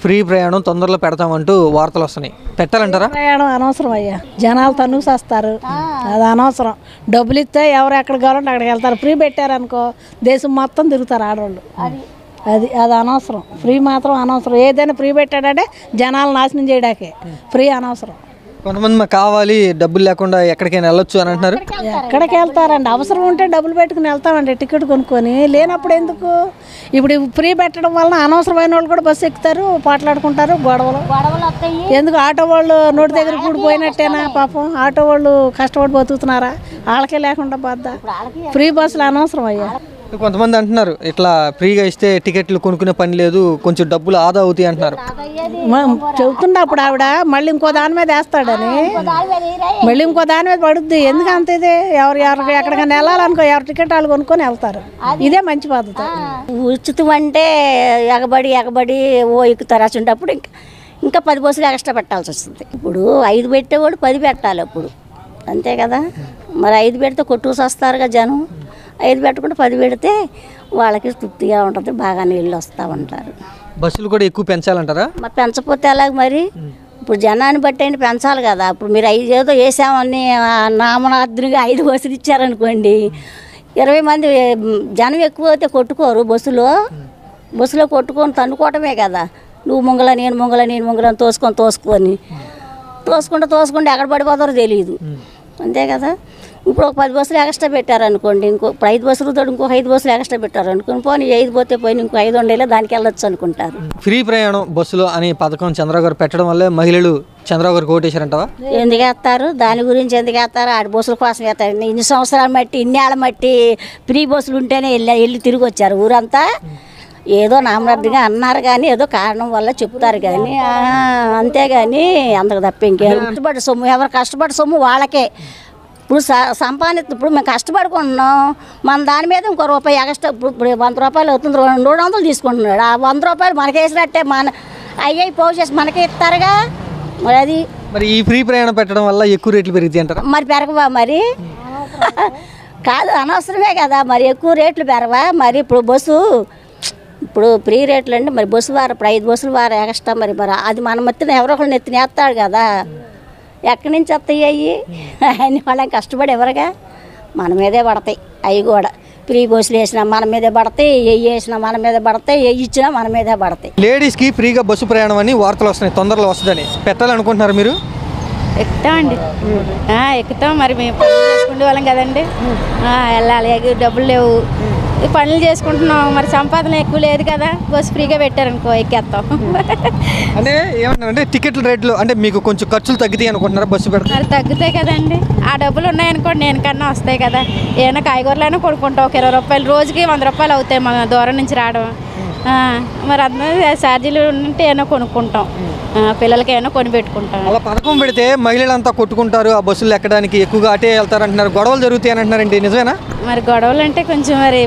Free ప్రయాణం తొందరలో పెడతామంటూ వార్తలు వస్తున్నాయి. పెట్టాలంటారా? ప్రయాణం అనవసరం అయ్యా, జనాలు తన్నుకొస్తారు, అది అనవసరం. డబ్బులు ఇస్తే ఎవరు ఎక్కడ కావాలంటే అక్కడికి వెళ్తారు. ఫ్రీ పెట్టారనుకో దేశం మొత్తం తిరుగుతారు ఆడవాళ్ళు. అది అనవసరం. ఫ్రీ మాత్రం అనవసరం. ఏదైనా ఫ్రీ పెట్టాడంటే జనాలు నాశనం చేయడాకే. ఫ్రీ అనవసరం. కొంతమంది మాకు కావాలి, డబ్బులు లేకుండా ఎక్కడికైనా వెళ్ళొచ్చు అని అంటున్నారు. ఎక్కడికి వెళ్తారండి? అవసరం ఉంటే డబ్బులు పెట్టుకుని వెళ్తామండి, టికెట్ కొనుక్కొని. లేనప్పుడు ఎందుకు? ఇప్పుడు ఫ్రీ పెట్టడం వలన అనవసరమైన వాళ్ళు కూడా బస్సు ఎక్కుతారు, పాటలాడుకుంటారు, గొడవలు. ఎందుకు? ఆటో వాళ్ళు నోటి దగ్గర కూడిపోయినట్టేనా? పాపం ఆటో వాళ్ళు కష్టపడి బతుకుతున్నారా? వాళ్ళకే లేకుండా పోద్దా? ఫ్రీ బస్సులు అనవసరం అయ్యా. కొంతమంది అంటున్నారు ఇట్లా ఫ్రీగా ఇస్తే టికెట్లు కొనుక్కునే పని లేదు, కొంచెం డబ్బులు ఆదా అవుతాయి అంటున్నారు. చెబుతుండే అప్పుడు ఆవిడ మళ్ళీ ఇంకో దాని మీద వేస్తాడని, మళ్ళీ ఇంకో దాని మీద పడుద్ది. ఎందుకు అంత ఇది? ఎవరు ఎక్కడికైనా వెళ్ళాలనుకో ఎవరు టికెట్ వాళ్ళు కొనుక్కొని వెళ్తారు. ఇదే మంచి పద్ధతి. ఉచితం అంటే ఎగబడి ఎక్కుతారు. అసలు ఇంకా 10 బస్సులు ఎక్స్ట్రా పెట్టాల్సి వస్తుంది. ఇప్పుడు 5 పెట్టేవాడు 10 పెట్టాలి అప్పుడు, అంతే కదా. మరి 5 పెడితే కొట్టుకు వస్తారుగా జనం. 5 పెట్టకుండా 10 పెడితే వాళ్ళకి తృప్తిగా ఉంటుంది, బాగా నీళ్ళు వస్తూ ఉంటారు. బస్సులు కూడా ఎక్కువ పెంచాలంటారా? మరి పెంచకపోతే ఎలాగ మరి? ఇప్పుడు జనాన్ని బట్టి అయినా పెంచాలి కదా. ఇప్పుడు మీరు 5 ఏదో వేసామని నామనాద్రిగా 5 బస్సులు ఇచ్చారనుకోండి, 20 మంది జనం ఎక్కువ అయితే కొట్టుకోరు. బస్సులో కొట్టుకొని తన్నుకోవటమే కదా. నువ్వు ముంగల నేను ముంగల తోసుకుంటూ ఎక్కడ పడిపోతారో తెలియదు, అంతే కదా. ఇప్పుడు ఒక 10 బస్సులు ఎక్స్ట్రా పెట్టారనుకోండి, ఇప్పుడు 5 బస్సులు తోడు ఇంకొక 5 బస్సులు ఎక్స్ట్రా పెట్టారనుకోండి, పోనీ 5 పోతే పోయి ఇంకో 5 ఉండేలా దానికి వెళ్ళొచ్చు అనుకుంటారు. ఫ్రీ ప్రయాణం బస్సులో అనే పథకం చంద్రబాబు గారు పెట్టడం వల్లే మహిళలు చంద్రబాబు గారు ఓటేశారంటావా? ఎందుకు వేస్తారు? దాని గురించి ఎందుకు వేస్తారు? ఆడి బస్సుల కోసం వేస్తారు. ఇన్ని సంవత్సరాలు మట్టి, ఇన్నేళ్ళ మట్టి ఫ్రీ బస్సులు ఉంటేనే వెళ్ళి తిరిగి వచ్చారు ఊరంతా. ఏదో నామరద్దుగా అన్నారు కానీ ఏదో కారణం వల్ల చెప్తారు కానీ, అంతేగాని అంతకు తప్ప ఇంకేం. కష్టపడి సొమ్ము, ఎవరు కష్టపడి సొమ్ము వాళ్ళకే. ఇప్పుడు ఇప్పుడు మేము కష్టపడుకుంటున్నాం, మన దాని మీద ఇంకో రూపాయి ఎక్స్ట్రా. ఇప్పుడు 100 రూపాయలు అవుతుంది, 200 తీసుకుంటున్నాడు. ఆ 100 రూపాయలు మనకి వేసినట్టే, అయ్యాయి పోగు చేసి మనకే ఇస్తారుగా. మరి ఈ ఫ్రీ ప్రయాణం పెట్టడం వల్ల ఎక్కువ రేట్లు పెరుగుతాయి అంటారా? మరి పెరగవా? మరి కాదు, అనవసరమే కదా. మరి ఎక్కువ రేట్లు పెరగవా? మరి ఇప్పుడు ఫ్రీ రేట్లు అంటే మరి బస్సు వారు ఇప్పుడు 5 బస్సులు వారు ఎక్స్ట్రా. మరి అది మన మత్తిన ఎవరో ఒకళ్ళు ఎత్తినేస్తాడు కదా. ఎక్కడి నుంచి వస్తాయి అవి? అన్ని వాళ్ళకి కష్టపడి ఎవరుగా మన మీదే పడతాయి. అవి కూడా ఫ్రీ బస్సులు వేసినా మన మీదే పడతాయి, వేసినా మన మీద పడతాయి, ఇచ్చినా మన మీదే పడతాయి. లేడీస్కి ఫ్రీగా బస్సు ప్రయాణం అని వార్తలు వస్తున్నాయి, తొందరలో వస్తుందని. పెట్టాలనుకుంటున్నారు మీరు? ఎక్కుతామండి, ఎక్కుతాం. మరి మేము పనులు చేసుకునే వాళ్ళం కదండి, వెళ్ళాలి. డబ్బులు లేవు, పనులు చేసుకుంటున్నాం. మరి సంపాదన ఎక్కువ లేదు కదా. బస్సు ఫ్రీగా పెట్టారనుకో ఎక్కేస్తాం. అంటే ఏమన్నారంటే టికెట్ల రేట్లు అంటే మీకు కొంచెం ఖర్చులు తగ్గుతాయి అనుకుంటున్నారా బస్సు పెడితే? మరి తగ్గుతాయి కదండి. ఆ డబ్బులు ఉన్నాయనుకోండి, నేను కన్నా వస్తాయి కదా. ఏమైనా కాయగూరలైనా కొనుక్కుంటాం. ఒక 20 రూపాయలు రోజుకి 100 రూపాయలు అవుతాయి మన దూరం నుంచి రావడం. మరి అందరూ ఛార్జీలు ఉంటే ఏమైనా కొనుక్కుంటాం, పిల్లలకి ఏమైనా కొని పెట్టుకుంటాం. అలా పథకం పెడితే మహిళలంతా కొట్టుకుంటారు, ఆ బస్సులు ఎక్కడానికి ఎక్కువగా అటే వెళ్తారు అంటున్నారు. గొడవలు జరుగుతాయి అని అంటున్నారండి, నిజమేనా? మరి గొడవలు అంటే కొంచెం మరి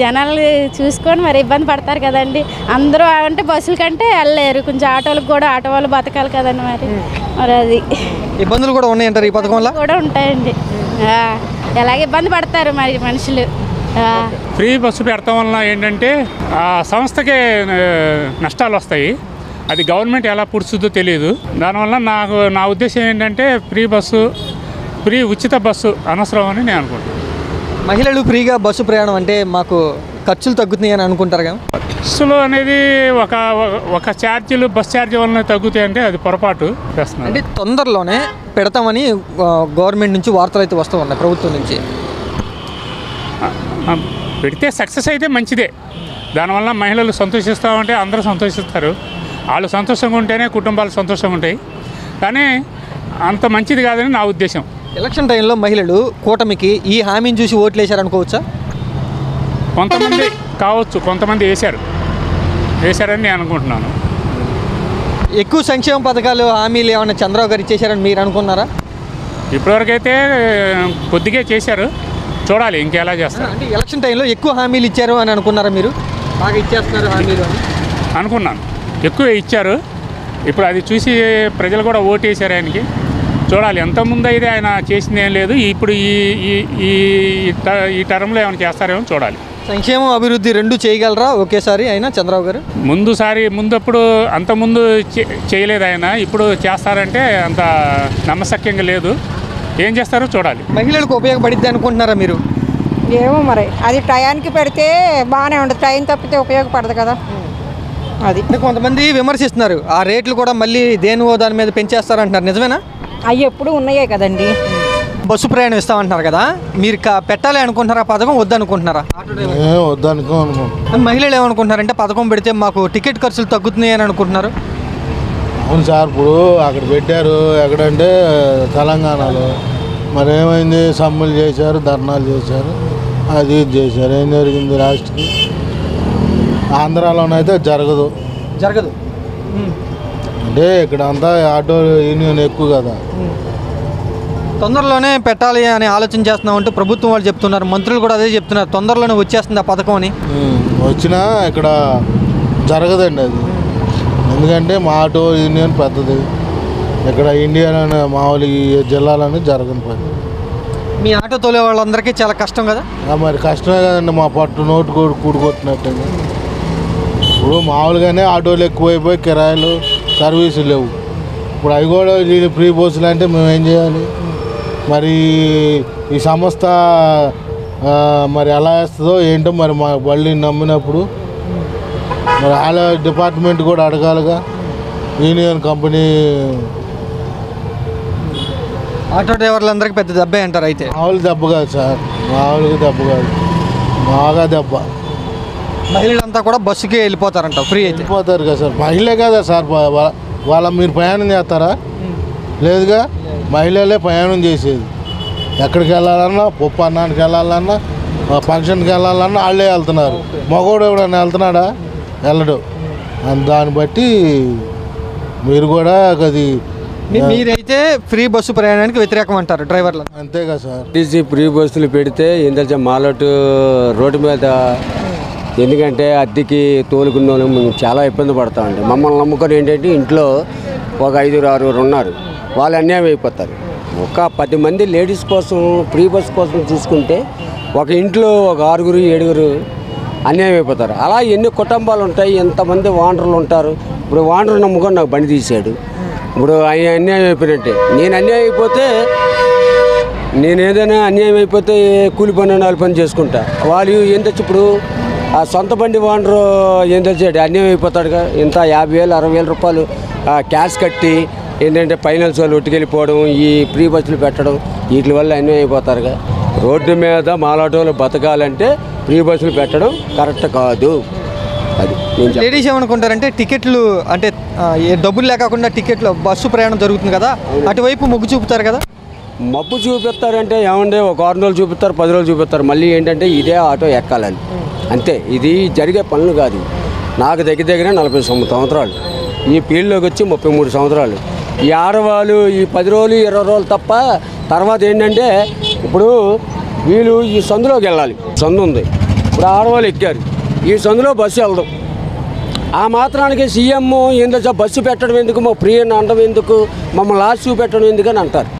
జనాలు చూసుకొని మరి ఇబ్బంది పడతారు కదండి. అందరూ అంటే బస్సుల కంటే వెళ్ళలేరు, కొంచెం ఆటోలకు కూడా ఆటో వాళ్ళు బతకాలి కదండి. మరి అది ఇబ్బందులు కూడా ఉన్నాయంటారు ఈ పథకం వల్ల? కూడా ఉంటాయండి, ఎలాగ ఇబ్బంది పడతారు మరి మనుషులు. ఫ్రీ బస్సు పెడతాం వల్ల ఏంటంటే ఆ సంస్థకే నష్టాలు వస్తాయి. అది గవర్నమెంట్ ఎలా పుడుస్తుందో తెలియదు. దానివల్ల నా ఉద్దేశం ఏంటంటే ఫ్రీ ఉచిత బస్సు అనవసరం అని నేను అనుకుంటున్నాను. మహిళలు ఫ్రీగా బస్సు ప్రయాణం అంటే మాకు ఖర్చులు తగ్గుతున్నాయి అని అనుకుంటారు కదా. బస్సులు అనేది ఒక ఛార్జీలు బస్ ఛార్జీ వల్ల తగ్గుతాయి అంటే అది పొరపాటు చేస్తున్నారు. అంటే తొందరలోనే పెడతామని గవర్నమెంట్ నుంచి వార్తలు అయితే వస్తూ ఉన్నాయి, ప్రభుత్వం నుంచి. పెడితే సక్సెస్ అయితే మంచిదే. దానివల్ల మహిళలు సంతోషిస్తామంటే అందరూ సంతోషిస్తారు. వాళ్ళు సంతోషంగా ఉంటేనే కుటుంబాలు సంతోషంగా ఉంటాయి. కానీ అంత మంచిది కాదని నా ఉద్దేశం. ఎలక్షన్ టైంలో మహిళలు కూటమికి ఈ హామీని చూసి ఓట్లు వేశారనుకోవచ్చా? కొంతమంది కావచ్చు, కొంతమంది వేశారని నేను అనుకుంటున్నాను. ఎక్కువ సంక్షేమ పథకాలు హామీలు ఏమైనా చంద్రబాబు గారు ఇచ్చేశారని మీరు అనుకున్నారా? ఇప్పటివరకైతే కొద్దిగా చేశారు, చూడాలి ఇంకెలా చేస్తారు. అంటే ఎలక్షన్ టైంలో ఎక్కువ హామీలు ఇచ్చారు అని అనుకున్నారా మీరు? బాగా ఇచ్చేస్తున్నారు హామీలు అని అనుకున్నాను. ఎక్కువ ఇచ్చారు. ఇప్పుడు అది చూసి ప్రజలు కూడా ఓటు వేశారు ఆయనకి. చూడాలి. ఎంతమంది అయితే ఆయన చేసింది ఏం లేదు. ఇప్పుడు ఈ టర్మ్లో ఏమైనా చేస్తారేమో చూడాలి. సంక్షేమం అభివృద్ధి రెండు చేయగలరా ఒకేసారి అయినా చంద్రబాబు గారు? ముందప్పుడు అంతకుముందు చేయలేదు ఆయన, ఇప్పుడు చేస్తారంటే అంత నమ్మశక్యంగా లేదు. ఏం చేస్తారో చూడాలి. మహిళలకు ఉపయోగపడిద్ది అనుకుంటున్నారా మీరు? ఏమో మరి, అది టయానికి పెడితే బాగానే ఉంటుంది, టైం తప్పితే ఉపయోగపడదు కదా. అది కొంతమంది విమర్శిస్తున్నారు, ఆ రేట్లు కూడా మళ్ళీ దేనివో దాని మీద పెంచేస్తారంటున్నారు, నిజమేనా? అవి ఎప్పుడు ఉన్నాయే కదండి. బస్సు ప్రయాణం ఇస్తామంటున్నారు కదా, మీరు పెట్టాలి అనుకుంటున్నారా పథకం, వద్దనుకుంటున్నారా? మహిళలు ఏమనుకుంటున్నారంటే పథకం పెడితే మాకు టికెట్ ఖర్చులు తగ్గుతున్నాయి అని అనుకుంటున్నారు. అవును సార్, ఇప్పుడు అక్కడ పెట్టారు, ఎక్కడంటే తెలంగాణలో. మరి ఏమైంది, సమ్మెలు చేశారు, ధర్నాలు చేశారు, అది ఇది చేశారు. ఏం జరిగింది రాష్ట్రకి? ఆంధ్రాలోనైతే జరగదు. అంటే ఇక్కడ అంతా ఆటో యూనియన్ ఎక్కువ కదా. తొందరలోనే పెట్టాలి అని ఆలోచన చేస్తున్నామంటూ ప్రభుత్వం వాళ్ళు చెప్తున్నారు, మంత్రులు కూడా అదే చెప్తున్నారు, తొందరలోనే వచ్చేస్తుంది ఆ పథకం అని. వచ్చినా ఇక్కడ జరగదండి అది. ఎందుకంటే మా ఆటో యూనియన్ పెద్దది, ఇక్కడ ఇండియాలోనే మామూలు ఈ జిల్లాలోనే జరగని పని. మీ ఆటో తోలే వాళ్ళందరికీ చాలా కష్టం కదా. మరి కష్టమే కదండి, మా పట్టు నోటు కూడుకొట్టినట్టు. ఇప్పుడు మామూలుగానే ఆటోలు ఎక్కువైపోయి కిరాయిలు సర్వీసులు లేవు. ఇప్పుడు అవి కూడా ఫ్రీ బస్సులు అంటే మేము ఏం చేయాలి? మరి ఈ సంస్థ మరి ఎలా వేస్తుందో ఏంటో, మరి మా బళ్ళు నమ్మినప్పుడు మరి వాళ్ళ డిపార్ట్మెంట్ కూడా అడగాలిగా. యూనియన్ కంపెనీ ఆటో డ్రైవర్లందరికీ పెద్ద దెబ్బే అంటారు. అయితే మామూలు దెబ్బ కాదు సార్, మామూలుగా దెబ్బ కాదు, బాగా దెబ్బ. మహిళలంతా కూడా బస్సుకే వెళ్ళిపోతారంట, ఫ్రీ అయితే వెళ్ళిపోతారు కదా సార్. మహిళే కదా సార్, వాళ్ళ మీరు ప్రయాణం చేస్తారా? లేదుగా, మహిళలే ప్రయాణం చేసేది. ఎక్కడికి వెళ్ళాలన్నా, పప్పు అన్నానికి వెళ్ళాలన్నా, ఫంక్షన్కి వెళ్ళాలన్నా వాళ్ళే వెళ్తున్నారు. మగవాడు ఎవడన్నా వెళ్తున్నాడా? వెళ్ళడు. దాన్ని బట్టి మీరు కూడా అది మీరైతే ఫ్రీ బస్సు ప్రయాణానికి వ్యతిరేకం అంటారు డ్రైవర్లు? అంతే కదా సార్. టీసీ ఫ్రీ బస్సులు పెడితే ఏంటంటే మాలోటు రోడ్డు మీద, ఎందుకంటే అద్దెకి తోలుకున్న వాళ్ళు మేము చాలా ఇబ్బంది పడతామండి. మమ్మల్ని నమ్ముకొని ఏంటంటే ఇంట్లో ఒక 5-6 ఉన్నారు, వాళ్ళు అన్యాయం అయిపోతారు. ఒక 10 మంది లేడీస్ కోసం ఫ్రీ బస్ కోసం చూసుకుంటే ఒక ఇంట్లో ఒక 6-7 అన్యాయం అయిపోతారు. అలా ఎన్ని కుటుంబాలు ఉంటాయి, ఎంతమంది వాండర్లు ఉంటారు. ఇప్పుడు వాండర్ నమ్ముకొని నాకు బండి తీసాడు, ఇప్పుడు ఆయన అన్యాయం అయిపోయినట్టే. నేను అన్యాయం అయిపోతే, నేను ఏదైనా అన్యాయం అయిపోతే కూలి పని 4 పని చేసుకుంటా. వాళ్ళు ఏం తెచ్చి ఇప్పుడు ఆ సొంత బండి వాండరు ఏం తెచ్చాడు, అన్యాయం అయిపోతాడుగా. ఇంత 50,000-60,000 రూపాయలు క్యాష్ కట్టి ఏంటంటే ఫైనాన్స్ వాళ్ళు ఒట్టుకెళ్ళిపోవడం, ఈ ఫ్రీ బస్సులు పెట్టడం, వీటి వల్ల అన్యాయం అయిపోతారుగా. రోడ్డు మీద మాలాటోలు బతకాలంటే ఫ్రీ బస్సులు పెట్టడం కరెక్ట్ కాదు. అది లేడీస్ ఏమనుకుంటారంటే టికెట్లు అంటే డబ్బులు లేకుండా టికెట్లు బస్సు ప్రయాణం జరుగుతుంది కదా, అటువైపు మొగ్గు చూపుతారు కదా. మబ్బు చూపిస్తారంటే ఏమంటే ఒక 6 రోజులు చూపిస్తారు, 10 రోజులు చూపిస్తారు, మళ్ళీ ఏంటంటే ఇదే ఆటో ఎక్కాలని అంతే. ఇది జరిగే పనులు కాదు. నాకు దగ్గర 40 సంవత్సరాలు, ఈ ఫీల్డ్లోకి వచ్చి 33 సంవత్సరాలు. ఈ ఆడవాళ్ళు ఈ 10 రోజులు 20 రోజులు తప్ప తర్వాత ఏంటంటే ఇప్పుడు వీళ్ళు ఈ సందులోకి వెళ్ళాలి, సందు ఉంది, ఇప్పుడు ఆడవాళ్ళు ఎక్కారు, ఈ సందులో బస్సు వెళ్దాం. ఆ మాత్రానికి సీఎం ఏంటో బస్సు పెట్టడం ఎందుకు, మా ఫ్రీ అని అనడం ఎందుకు, మమ్మల్ని లాస్ట్ చూపెట్టడం ఎందుకు అని అంటారు.